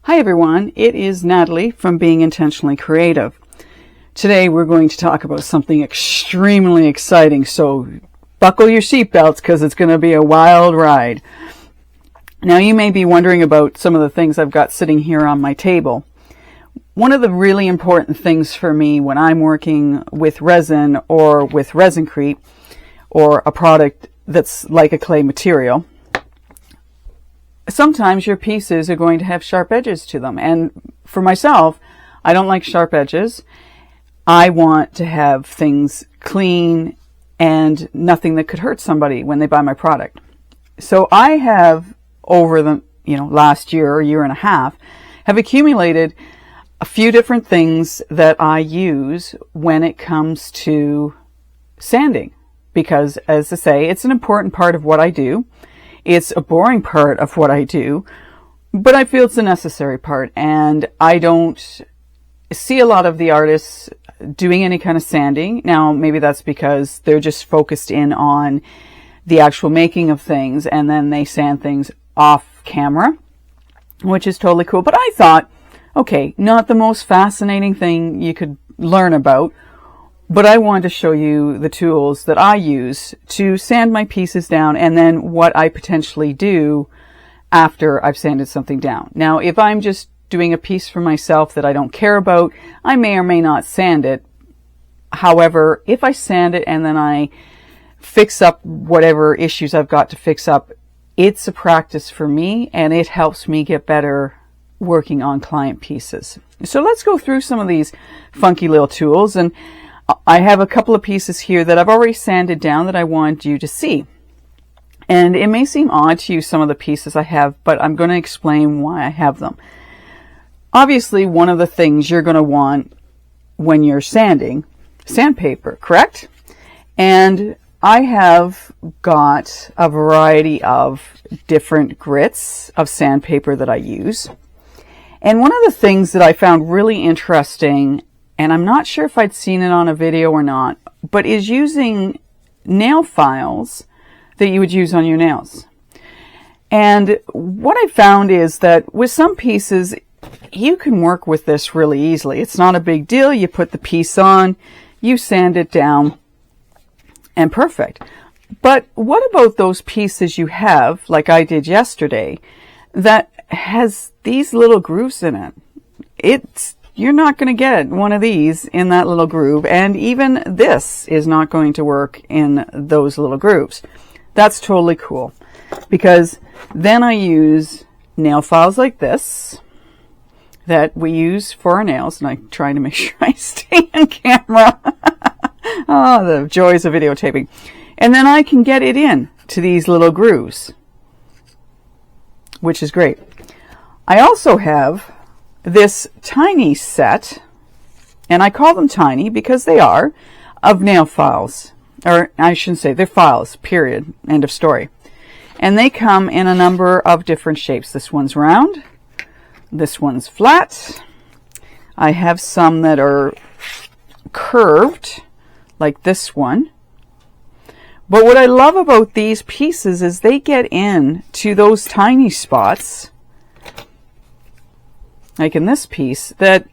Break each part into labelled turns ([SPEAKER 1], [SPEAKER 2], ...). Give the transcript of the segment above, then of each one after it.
[SPEAKER 1] Hi everyone, it is Natalie from Being Intentionally Creative. Today we're going to talk about something extremely exciting, so buckle your seatbelts because it's going to be a wild ride. Now you may be wondering about some of the things I've got sitting here on my table. One of the really important things for me when I'm working with resin or with resin-crete or a product that's like a clay material, sometimes your pieces are going to have sharp edges to them. And for myself, I don't like sharp edges. I want to have things clean and nothing that could hurt somebody when they buy my product. So I have, over the last year or year and a half, have accumulated a few different things that I use when it comes to sanding. Because, as I say, it's an important part of what I do. It's a boring part of what I do, but I feel it's a necessary part, and I don't see a lot of the artists doing any kind of sanding. Now, maybe that's because they're just focused in on the actual making of things, and then they sand things off camera, which is totally cool. But I thought, okay, not the most fascinating thing you could learn about, but I wanted to show you the tools that I use to sand my pieces down and then what I potentially do after I've sanded something down. Now, if I'm just doing a piece for myself that I don't care about, I may or may not sand it. However, if I sand it and then I fix up whatever issues I've got to fix up, it's a practice for me and it helps me get better working on client pieces. So let's go through some of these funky little tools, and I have a couple of pieces here that I've already sanded down that I want you to see. And it may seem odd to you, some of the pieces I have, but I'm going to explain why I have them. Obviously, one of the things you're going to want when you're sanding, sandpaper, correct? And I have got a variety of different grits of sandpaper that I use. And one of the things that I found really interesting, and I'm not sure if I'd seen it on a video or not, but is using nail files that you would use on your nails. And what I found is that with some pieces, you can work with this really easily. It's not a big deal. You put the piece on, you sand it down, and perfect. But what about those pieces you have, like I did yesterday, that has these little grooves in it? You're not going to get one of these in that little groove, and even this is not going to work in those little grooves. That's totally cool, because then I use nail files like this that we use for our nails, and I'm trying to make sure I stay on camera. Oh, the joys of videotaping. And then I can get it in to these little grooves, which is great. I also have this tiny set, and I call them tiny because they are, of nail files. Or I shouldn't say, they're files, period, end of story. And they come in a number of different shapes. This one's round, this one's flat. I have some that are curved, like this one. But what I love about these pieces is they get in to those tiny spots, like in this piece, that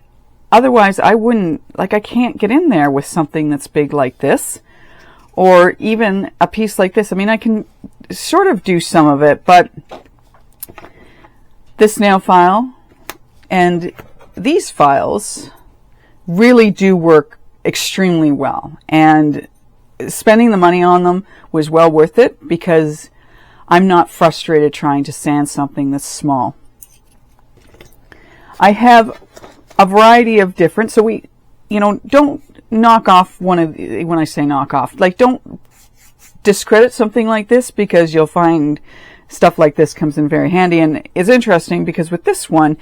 [SPEAKER 1] otherwise I wouldn't, like I can't get in there with something that's big like this, or even a piece like this. I mean, I can sort of do some of it, but this nail file and these files really do work extremely well, and spending the money on them was well worth it because I'm not frustrated trying to sand something that's small. I have a variety of different, so we, don't knock off one of, when I say knock off, like don't discredit something like this, because you'll find stuff like this comes in very handy. And it's interesting because with this one,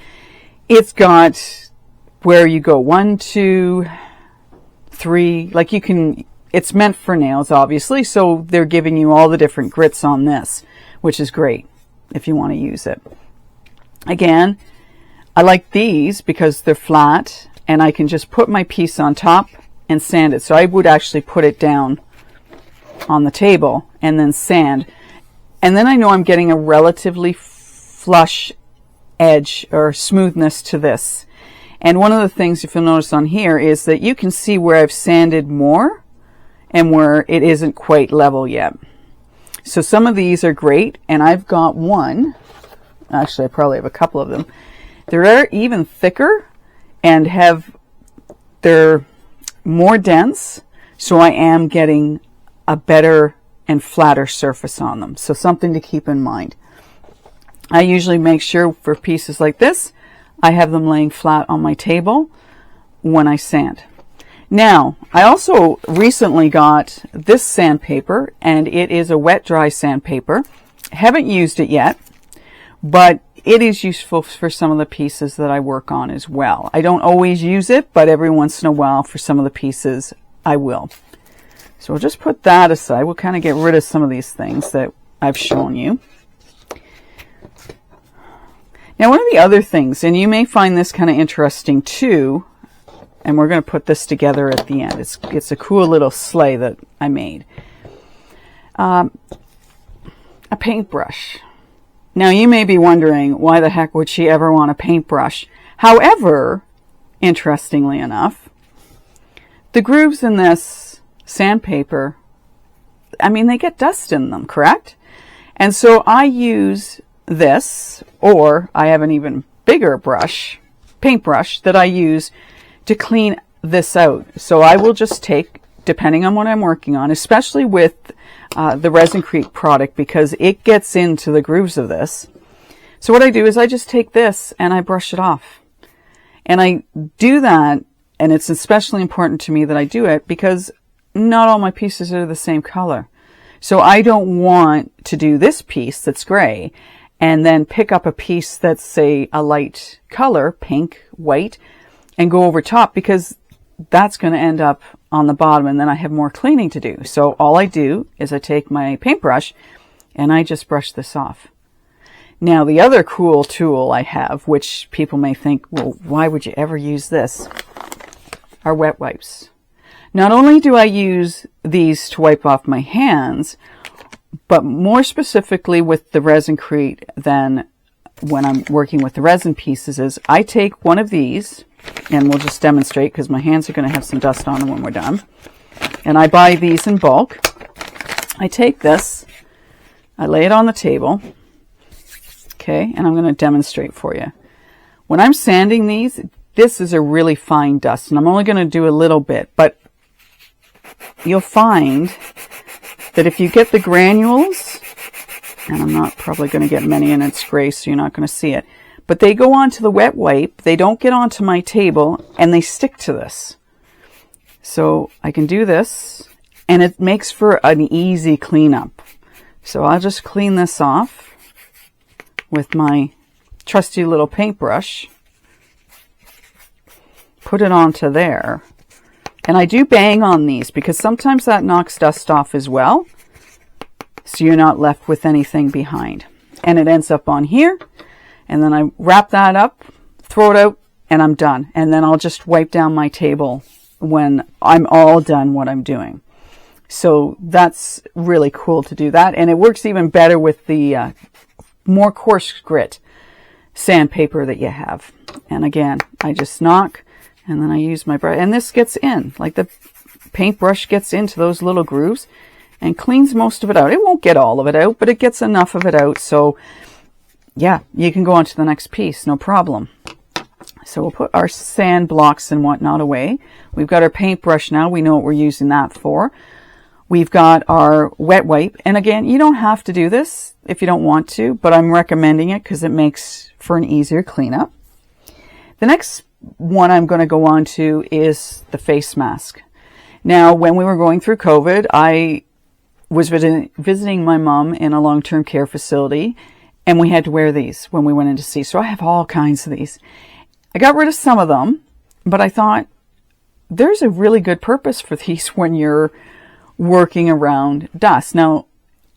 [SPEAKER 1] it's got where you go 1, 2, 3, like you can, it's meant for nails, obviously, so they're giving you all the different grits on this, which is great if you want to use it. Again, I like these because they're flat and I can just put my piece on top and sand it. So I would actually put it down on the table and then sand. And then I know I'm getting a relatively flush edge or smoothness to this. And one of the things, if you'll notice on here, is that you can see where I've sanded more and where it isn't quite level yet. So some of these are great, and I've got one. Actually, I probably have a couple of them. They're even thicker and they're more dense, so I am getting a better and flatter surface on them. So something to keep in mind. I usually make sure for pieces like this, I have them laying flat on my table when I sand. Now, I also recently got this sandpaper, and it is a wet dry sandpaper. Haven't used it yet, but it is useful for some of the pieces that I work on as well. I don't always use it, but every once in a while for some of the pieces I will. So we'll just put that aside. We'll kind of get rid of some of these things that I've shown you. Now, one of the other things, and you may find this kind of interesting too, and we're going to put this together at the end. It's a cool little sleigh that I made. A paintbrush. Now, you may be wondering, why the heck would she ever want a paintbrush? However, interestingly enough, the grooves in this sandpaper, I mean, they get dust in them, correct? And so I use this, or I have an even bigger brush, paintbrush, that I use to clean this out. So I will just take, depending on what I'm working on, especially with the Resin-Crete product, because it gets into the grooves of this. So what I do is I just take this and I brush it off. And I do that, and it's especially important to me that I do it because not all my pieces are the same color. So I don't want to do this piece that's gray and then pick up a piece that's, say, a light color, pink, white, and go over top, because that's going to end up on the bottom, and then I have more cleaning to do. So all I do is I take my paintbrush and I just brush this off. Now, the other cool tool I have, which people may think, well, why would you ever use this, are wet wipes. Not only do I use these to wipe off my hands, but more specifically with the Resin-Crete than when I'm working with the resin pieces, is I take one of these, and we'll just demonstrate because my hands are going to have some dust on them when we're done. And I buy these in bulk. I take this, I lay it on the table, okay, and I'm going to demonstrate for you. When I'm sanding these, this is a really fine dust, and I'm only going to do a little bit, but you'll find that if you get the granules, and I'm not probably going to get many, and it's gray, so you're not going to see it, but they go onto the wet wipe, they don't get onto my table, and they stick to this. So I can do this, and it makes for an easy cleanup. So I'll just clean this off with my trusty little paintbrush, put it onto there, and I do bang on these because sometimes that knocks dust off as well, so you're not left with anything behind. And it ends up on here, and then I wrap that up, throw it out, and I'm done. And then I'll just wipe down my table when I'm all done what I'm doing. So that's really cool to do that. And it works even better with the more coarse grit sandpaper that you have. And again, I just knock, and then I use my brush. And this gets in, like the paintbrush gets into those little grooves and cleans most of it out. It won't get all of it out, but it gets enough of it out. So yeah, you can go on to the next piece, no problem. So we'll put our sand blocks and whatnot away. We've got our paintbrush now. We know what we're using that for. We've got our wet wipe. And again, you don't have to do this if you don't want to, but I'm recommending it because it makes for an easier cleanup. The next one I'm going to go on to is the face mask. Now, when we were going through COVID, I was visiting my mom in a long-term care facility, and we had to wear these when we went in to see. So I have all kinds of these. I got rid of some of them, but I thought there's a really good purpose for these when you're working around dust. Now,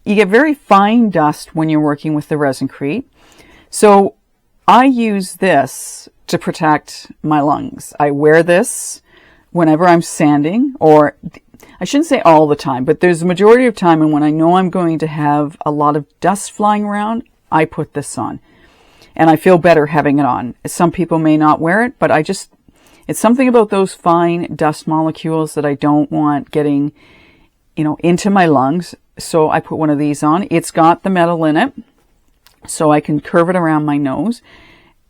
[SPEAKER 1] you get very fine dust when you're working with the Resin-Crete. So I use this to protect my lungs. I wear this whenever I'm sanding, or I shouldn't say all the time, but there's a majority of time, and when I know I'm going to have a lot of dust flying around, I put this on. and I feel better having it on. Some people may not wear it, but it's something about those fine dust molecules that I don't want getting, into my lungs. So I put one of these on. It's got the metal in it, so I can curve it around my nose,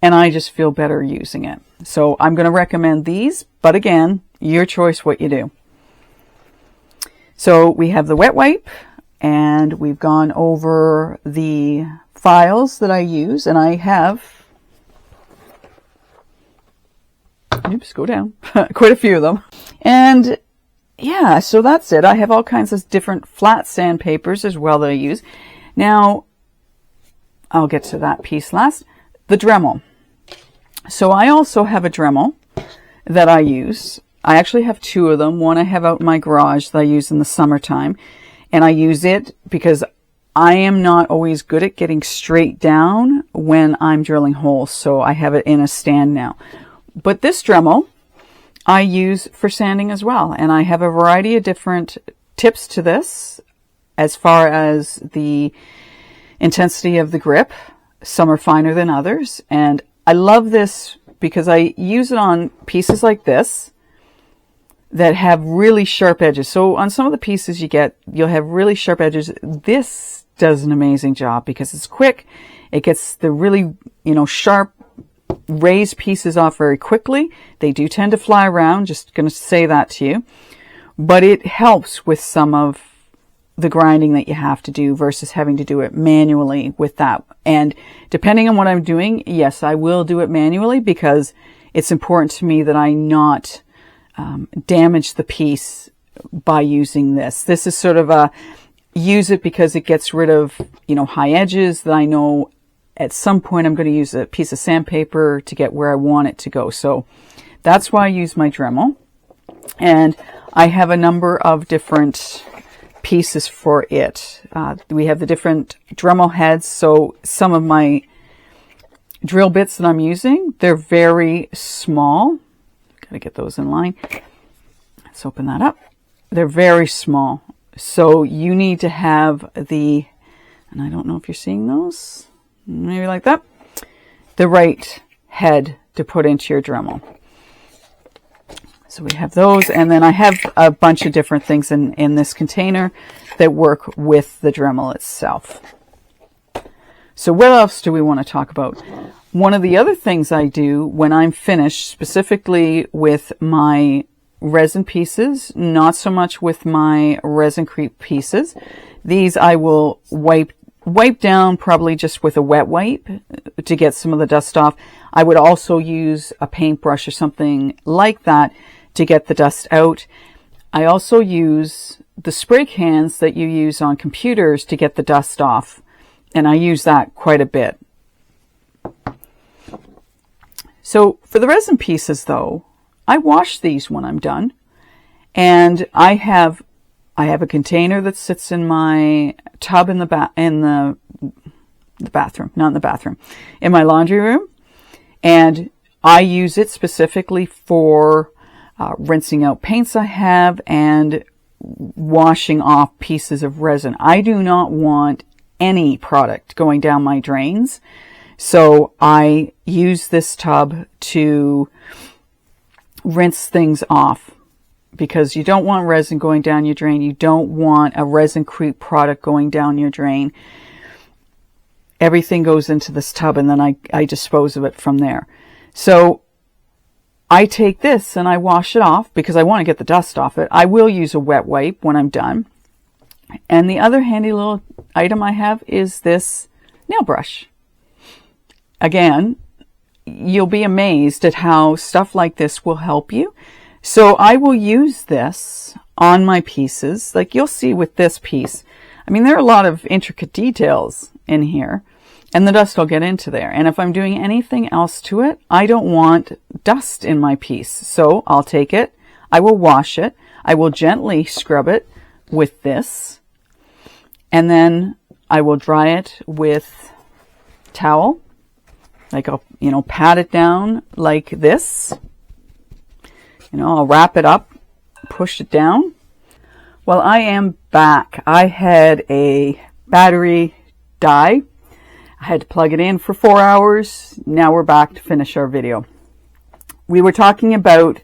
[SPEAKER 1] and I just feel better using it. So I'm going to recommend these, but again, your choice what you do. So we have the wet wipe, and we've gone over the files that I use, and I have, oops, go down, quite a few of them. And yeah, so that's it. I have all kinds of different flat sandpapers as well that I use. Now, I'll get to that piece last. The Dremel. So I also have a Dremel that I use. I actually have two of them. One I have out in my garage that I use in the summertime. And I use it because I am not always good at getting straight down when I'm drilling holes. So I have it in a stand now. But this Dremel I use for sanding as well. And I have a variety of different tips to this as far as the intensity of the grip. Some are finer than others. And I love this because I use it on pieces like this that have really sharp edges. So on some of the pieces you'll have really sharp edges. This does an amazing job because it's quick. It gets the really, sharp raised pieces off very quickly. They do tend to fly around, just going to say that to you. But it helps with some of the grinding that you have to do versus having to do it manually with that. And depending on what I'm doing, yes, I will do it manually because it's important to me that I not damage the piece by using this. This is sort of use it because it gets rid of, high edges that I know at some point I'm going to use a piece of sandpaper to get where I want it to go. So that's why I use my Dremel. And I have a number of different pieces for it. We have the different Dremel heads. So some of my drill bits that I'm using, they're very small. Gotta get those in line. Let's open that up. They're very small. So you need to have and I don't know if you're seeing those, maybe like that, the right head to put into your Dremel. So we have those, and then I have a bunch of different things in this container that work with the Dremel itself. So what else do we want to talk about? One of the other things I do when I'm finished, specifically with my resin pieces, not so much with my resin creep pieces. These I will wipe down probably just with a wet wipe to get some of the dust off. I would also use a paintbrush or something like that to get the dust out. I also use the spray cans that you use on computers to get the dust off. And I use that quite a bit. So for the resin pieces though, I wash these when I'm done. And I have a container that sits in my tub in the bathroom, not in the bathroom, in my laundry room. And I use it specifically for rinsing out paints I have and washing off pieces of resin. I do not want any product going down my drains. So I use this tub to rinse things off because you don't want resin going down your drain. You don't want a resin creep product going down your drain. Everything goes into this tub and then I dispose of it from there. So I take this and I wash it off because I want to get the dust off it. I will use a wet wipe when I'm done. And the other handy little item I have is this nail brush. Again, you'll be amazed at how stuff like this will help you. So I will use this on my pieces. Like you'll see with this piece. I mean, there are a lot of intricate details in here. And the dust will get into there. And if I'm doing anything else to it, I don't want dust in my piece. So I'll take it. I will wash it. I will gently scrub it with this. And then I will dry it with towel. Like I'll, pat it down like this. I'll wrap it up, push it down. Well, I am back. I had a battery die. I had to plug it in for 4 hours. Now we're back to finish our video. We were talking about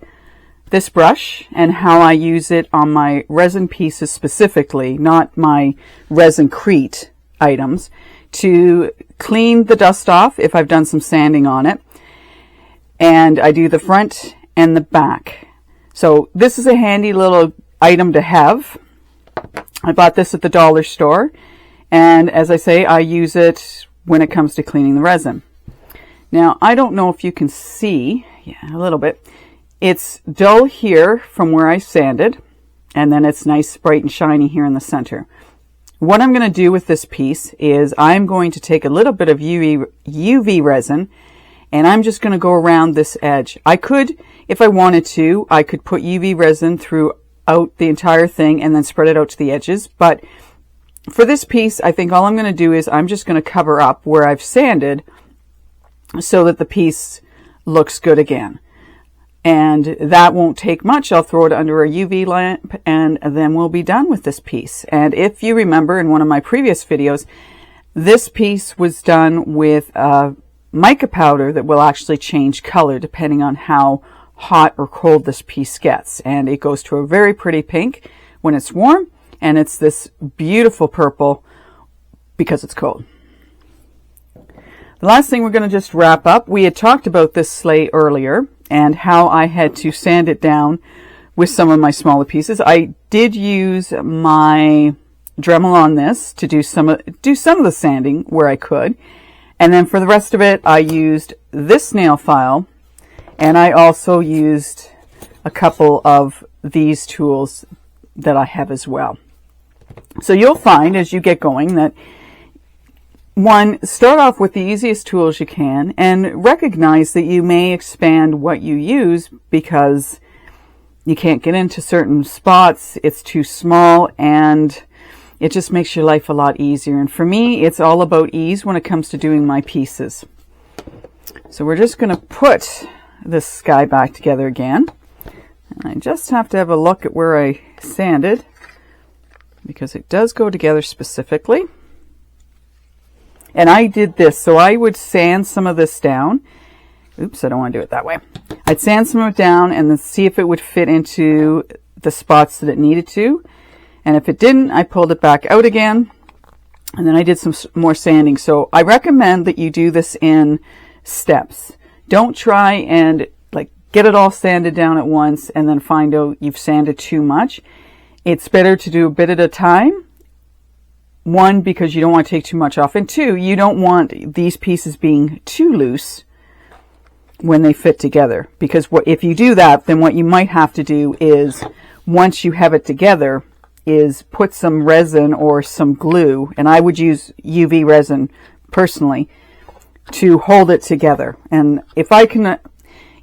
[SPEAKER 1] this brush and how I use it on my resin pieces specifically, not my resin-crete items, to clean the dust off if I've done some sanding on it. And I do the front and the back. So this is a handy little item to have. I bought this at the dollar store. And as I say, I use it when it comes to cleaning the resin. Now, I don't know if you can see, yeah, a little bit. It's dull here from where I sanded, and then it's nice, bright, and shiny here in the center. What I'm going to do with this piece is I'm going to take a little bit of UV resin, and I'm just going to go around this edge. I could, if I wanted to, I could put UV resin throughout the entire thing and then spread it out to the edges, but for this piece, I think all I'm going to do is I'm just going to cover up where I've sanded so that the piece looks good again. And that won't take much. I'll throw it under a UV lamp and then we'll be done with this piece. And if you remember in one of my previous videos, this piece was done with mica powder that will actually change color depending on how hot or cold this piece gets. And it goes to a very pretty pink when it's warm, and it's this beautiful purple because it's cold. The last thing we're going to just wrap up, we had talked about this sleigh earlier and how I had to sand it down with some of my smaller pieces. I did use my Dremel on this to do some of the sanding where I could. And then for the rest of it, I used this nail file, and I also used a couple of these tools that I have as well. So you'll find as you get going that one, start off with the easiest tools you can and recognize that you may expand what you use because you can't get into certain spots, it's too small, and it just makes your life a lot easier. And for me, it's all about ease when it comes to doing my pieces. So we're just going to put this guy back together again. And I just have to have a look at where I sanded because it does go together specifically. And I did this, so I would sand some of this down. Oops, I don't want to do it that way. I'd sand some of it down and then see if it would fit into the spots that it needed to. And if it didn't, I pulled it back out again. And then I did some more sanding. So I recommend that you do this in steps. Don't try and get it all sanded down at once and then find out you've sanded too much. It's better to do a bit at a time. One, because you don't want to take too much off. And two, you don't want these pieces being too loose when they fit together. Because if you do that, then what you might have to do is, once you have it together, is put some resin or some glue. And I would use UV resin personally to hold it together. And if I can,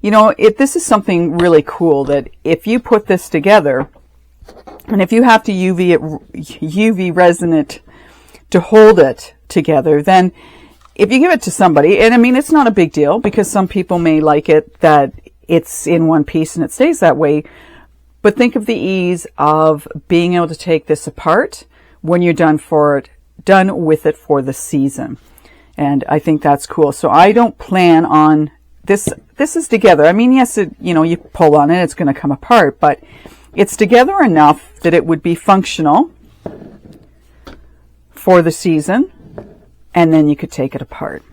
[SPEAKER 1] this is something really cool that if you put this together, and if you have to UV resin it to hold it together, then if you give it to somebody, and I mean, it's not a big deal because some people may like it that it's in one piece and it stays that way. But think of the ease of being able to take this apart when you're done with it for the season. And I think that's cool. So I don't plan on this. This is together. I mean, yes, you pull on it, it's going to come apart, but it's together enough that it would be functional for the season, and then you could take it apart.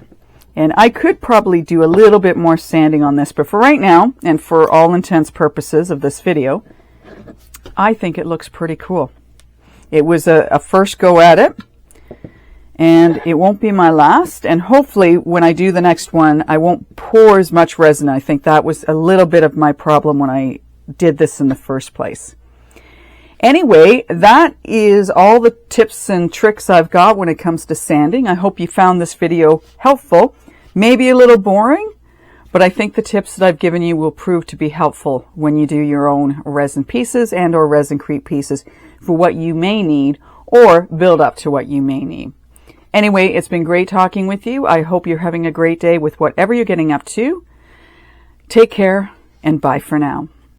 [SPEAKER 1] And I could probably do a little bit more sanding on this, but for right now, and for all intents purposes of this video, I think it looks pretty cool. It was a first go at it, and it won't be my last, and hopefully when I do the next one, I won't pour as much resin. I think that was a little bit of my problem when I did this in the first place. Anyway, that is all the tips and tricks I've got when it comes to sanding. I hope you found this video helpful. Maybe a little boring, but I think the tips that I've given you will prove to be helpful when you do your own resin pieces and or resin-crete pieces for what you may need or build up to what you may need. Anyway, it's been great talking with you. I hope you're having a great day with whatever you're getting up to. Take care and bye for now.